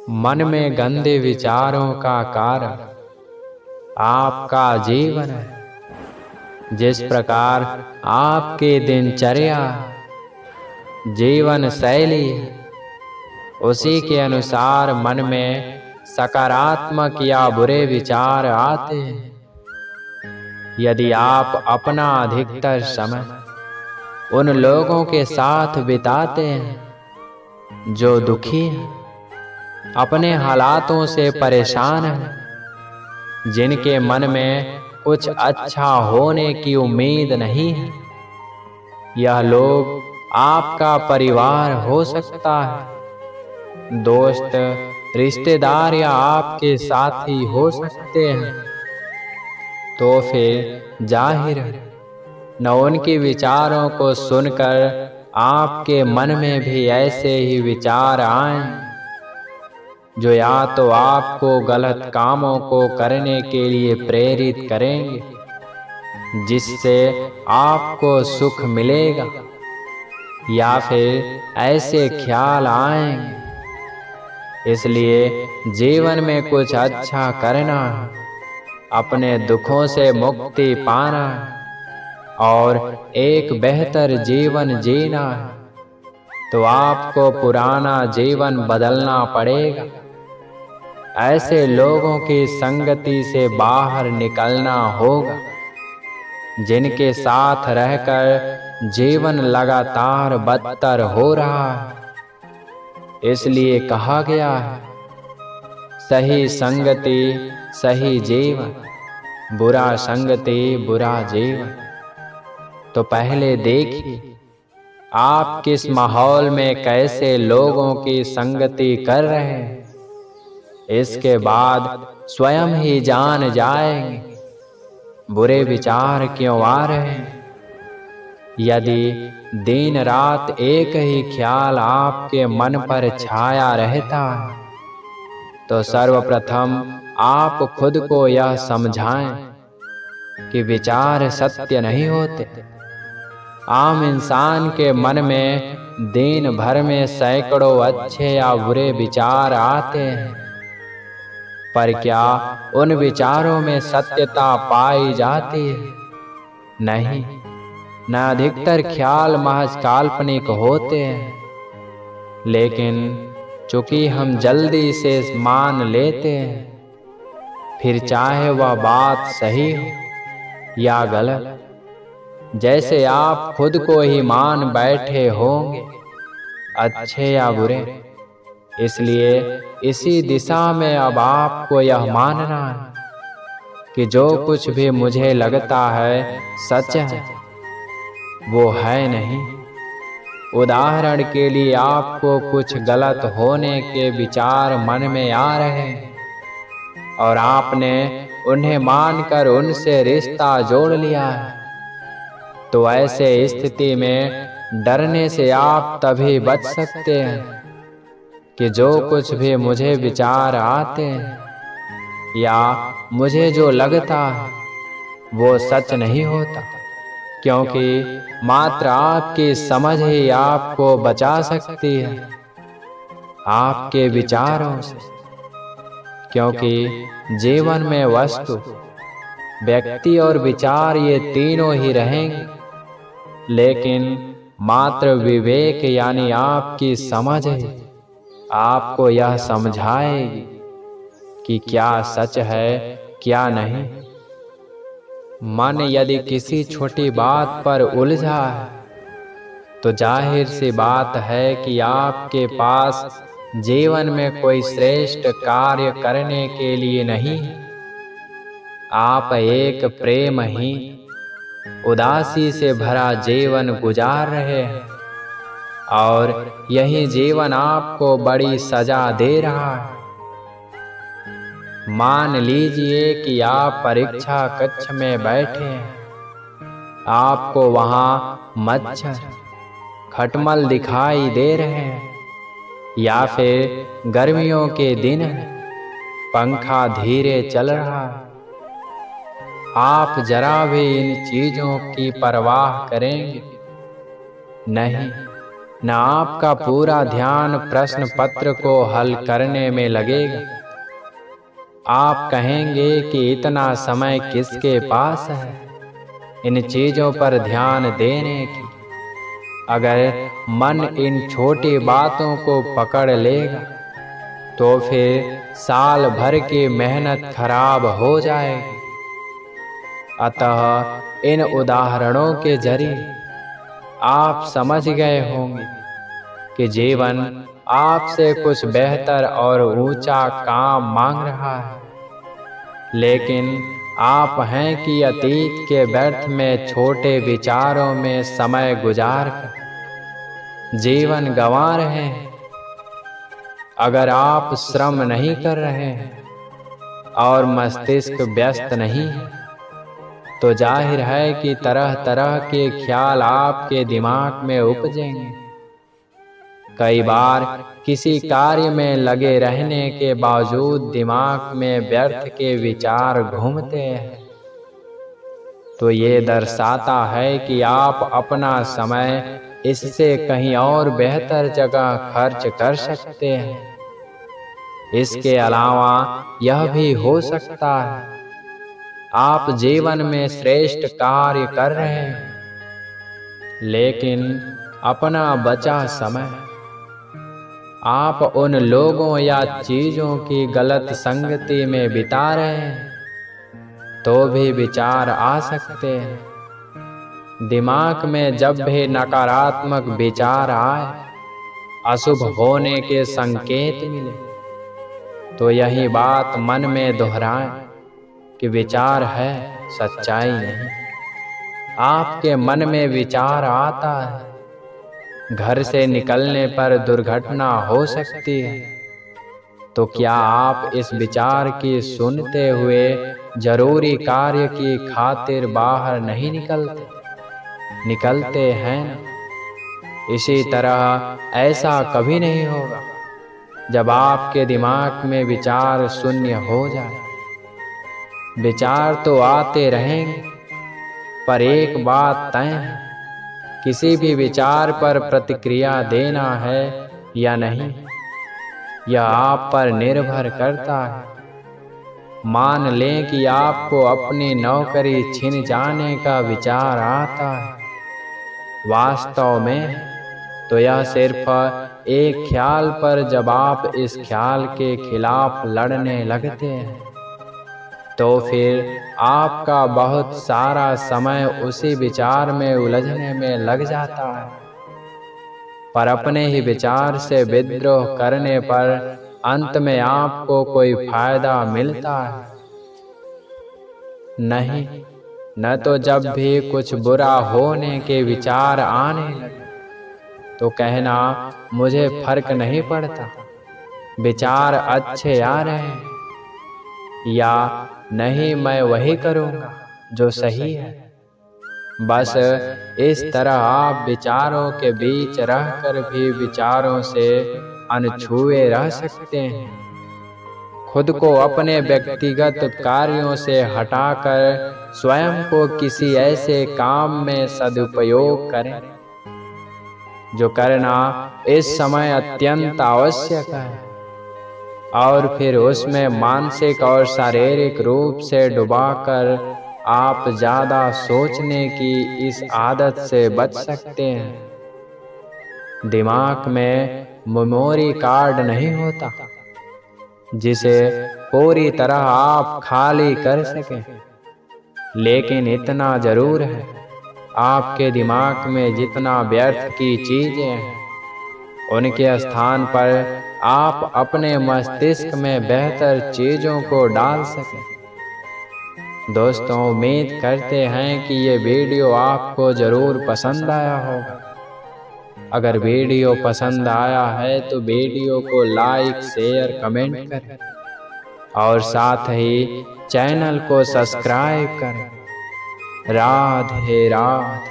मन में गंदे विचारों का कारण आपका जीवन है। जिस प्रकार आपकी दिनचर्या जीवन शैली है, उसी के अनुसार मन में सकारात्मक या बुरे विचार आते हैं। यदि आप अपना अधिकतर समय उन लोगों के साथ बिताते हैं जो दुखी हैं, अपने हालातों से परेशान हैं, जिनके मन में कुछ अच्छा होने की उम्मीद नहीं है, यह लोग आपका परिवार हो सकता है, दोस्त, रिश्तेदार या आपके साथी हो सकते हैं, तो फिर जाहिर है न उनके विचारों को सुनकर आपके मन में भी ऐसे ही विचार आएं जो या तो आपको गलत कामों को करने के लिए प्रेरित करेंगे, जिससे आपको सुख मिलेगा, या फिर ऐसे ख्याल आएंगे। इसलिए जीवन में कुछ अच्छा करना है, अपने दुखों से मुक्ति पाना है और एक बेहतर जीवन जीना है, तो आपको पुराना जीवन बदलना पड़ेगा। ऐसे लोगों की संगति से बाहर निकलना होगा, जिनके साथ रहकर जीवन लगातार बदतर हो रहा है। इसलिए कहा गया है, सही संगति सही जीवन, बुरा संगति बुरा जीवन। तो पहले देखिए आप किस माहौल में कैसे लोगों की संगति कर रहे हैं। इसके बाद स्वयं ही जान जाएंगे बुरे विचार क्यों आ रहे हैं। यदि दिन रात एक ही ख्याल आपके मन पर छाया रहता है, तो सर्वप्रथम आप खुद को यह समझाएं कि विचार सत्य नहीं होते। आम इंसान के मन में दिन भर में सैकड़ों अच्छे या बुरे विचार आते हैं, पर क्या उन विचारों में सत्यता पाई जाती है? नहीं, न अधिकतर ख्याल महज काल्पनिक होते हैं। लेकिन चूंकि हम जल्दी से मान लेते हैं, फिर चाहे वह बात सही हो या गलत, जैसे आप खुद को ही मान बैठे होंगे, अच्छे या बुरे। इसलिए इसी दिशा में अब आपको यह मानना है कि जो कुछ भी मुझे लगता है सच है, वो है नहीं। उदाहरण के लिए आपको कुछ गलत होने के विचार मन में आ रहे हैं और आपने उन्हें मानकर उनसे रिश्ता जोड़ लिया है, तो ऐसे स्थिति में डरने से आप तभी बच सकते हैं कि जो कुछ भी मुझे विचार आते हैं या मुझे जो लगता है वो सच नहीं होता, क्योंकि मात्र आपकी समझ ही आपको बचा सकती है आपके विचारों से। क्योंकि जीवन में वस्तु, व्यक्ति और विचार ये तीनों ही रहेंगे, लेकिन मात्र विवेक यानी आपकी समझ ही आपको यह समझाएगी कि क्या सच है क्या नहीं। मन यदि किसी छोटी बात पर उलझा है, तो जाहिर सी बात है कि आपके पास जीवन में कोई श्रेष्ठ कार्य करने के लिए नहीं है। आप एक प्रेमहीन, उदासी से भरा जीवन गुजार रहे हैं और यही जीवन आपको बड़ी सजा दे रहा है। मान लीजिए कि आप परीक्षा कक्ष में बैठे हैं, आपको वहां मच्छर, खटमल दिखाई दे रहे हैं, या फिर गर्मियों के दिन पंखा धीरे चल रहा है। आप जरा भी इन चीजों की परवाह करेंगे नहीं, न आपका पूरा ध्यान प्रश्न पत्र को हल करने में लगेगा। आप कहेंगे कि इतना समय किसके पास है इन चीजों पर ध्यान देने की। अगर मन इन छोटी बातों को पकड़ लेगा तो फिर साल भर की मेहनत खराब हो जाएगी। अतः इन उदाहरणों के जरिए आप समझ गए होंगे कि जीवन आपसे कुछ बेहतर और ऊंचा काम मांग रहा है, लेकिन आप हैं कि अतीत के व्यर्थ में छोटे विचारों में समय गुजार कर जीवन गंवा रहे हैं। अगर आप श्रम नहीं कर रहे हैं और मस्तिष्क व्यस्त नहीं है तो जाहिर है कि तरह तरह के ख्याल आपके दिमाग में उपजेंगे। कई बार किसी कार्य में लगे रहने के बावजूद दिमाग में व्यर्थ के विचार घूमते हैं, तो ये दर्शाता है कि आप अपना समय इससे कहीं और बेहतर जगह खर्च कर सकते हैं। इसके अलावा यह भी हो सकता है आप जीवन में श्रेष्ठ कार्य कर रहे हैं, लेकिन अपना बचा समय आप उन लोगों या चीजों की गलत संगति में बिता रहे हैं, तो भी विचार आ सकते हैं। दिमाग में जब भी नकारात्मक विचार आए, अशुभ होने के संकेत मिले, तो यही बात मन में दोहराएं कि विचार है, सच्चाई नहीं। आपके मन में विचार आता है घर से निकलने पर दुर्घटना हो सकती है, तो क्या आप इस विचार की सुनते हुए जरूरी कार्य की खातिर बाहर नहीं निकलते हैं ना? इसी तरह ऐसा कभी नहीं होगा जब आपके दिमाग में विचार शून्य हो जाए। विचार तो आते रहेंगे, पर एक बात तय है, किसी भी विचार पर प्रतिक्रिया देना है या नहीं, यह आप पर निर्भर करता है। मान लें कि आपको अपनी नौकरी छिन जाने का विचार आता है। वास्तव में तो यह सिर्फ एक ख्याल पर जब आप इस ख्याल के खिलाफ लड़ने लगते हैं, तो फिर आपका बहुत सारा समय उसी विचार में उलझने में लग जाता है। पर अपने ही विचार से विद्रोह करने पर अंत में आपको कोई फायदा मिलता है? नहीं। न तो जब भी कुछ बुरा होने के विचार आने लगे तो कहना मुझे फर्क नहीं पड़ता, विचार अच्छे आ रहे हैं, या नहीं मैं वही करूँगा जो सही है। बस इस तरह आप विचारों के बीच रहकर भी विचारों से अनछुए रह सकते हैं। खुद को अपने व्यक्तिगत कार्यों से हटाकर स्वयं को किसी ऐसे काम में सदुपयोग करें जो करना इस समय अत्यंत आवश्यक है, और फिर उसमें मानसिक और शारीरिक रूप से डुबाकर आप ज़्यादा सोचने की इस आदत से बच सकते हैं। दिमाग में मेमोरी कार्ड नहीं होता जिसे पूरी तरह आप खाली कर सकें, लेकिन इतना जरूर है, आपके दिमाग में जितना व्यर्थ की चीजें हैं, उनके स्थान पर आप अपने मस्तिष्क में बेहतर चीजों को डाल सकें। दोस्तों, उम्मीद करते हैं कि ये वीडियो आपको ज़रूर पसंद आया होगा। अगर वीडियो पसंद आया है तो वीडियो को लाइक, शेयर, कमेंट करें और साथ ही चैनल को सब्सक्राइब करें। राधे राधे।